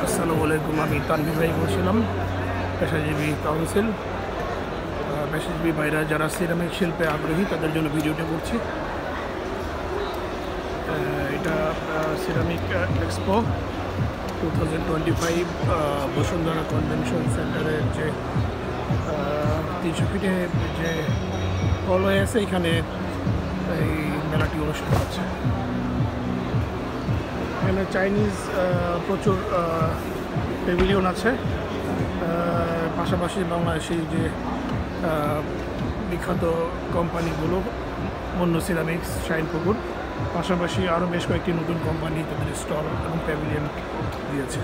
আসসালামু আলাইকুম, আমি তানভীর ভাই বলছিলাম, পেশাজীবী কাউন্সিল। পেশাজীবী ভাইরা যারা সিরামিক শিল্পে আগ্রহী তাদের জন্য ভিডিওটা করছি। এটা সিরামিক এক্সপো 2025 বসুন্ধরা কনভেনশন সেন্টারের যে 300 ফিটে যে হল হয়ে আছে, এখানে এই মেলাটি অনুষ্ঠিত হচ্ছে। এখানে চাইনিজ প্রচুর প্যাভিলিয়ন আছে, পাশাপাশি বাংলাদেশি যে বিখ্যাত কোম্পানিগুলো মন্নু সিরামিক্স, শাইনপুকুর, পাশাপাশি আরও বেশ কয়েকটি নতুন কোম্পানি তাদের স্টল এবং প্যাভিলিয়ন দিয়েছে।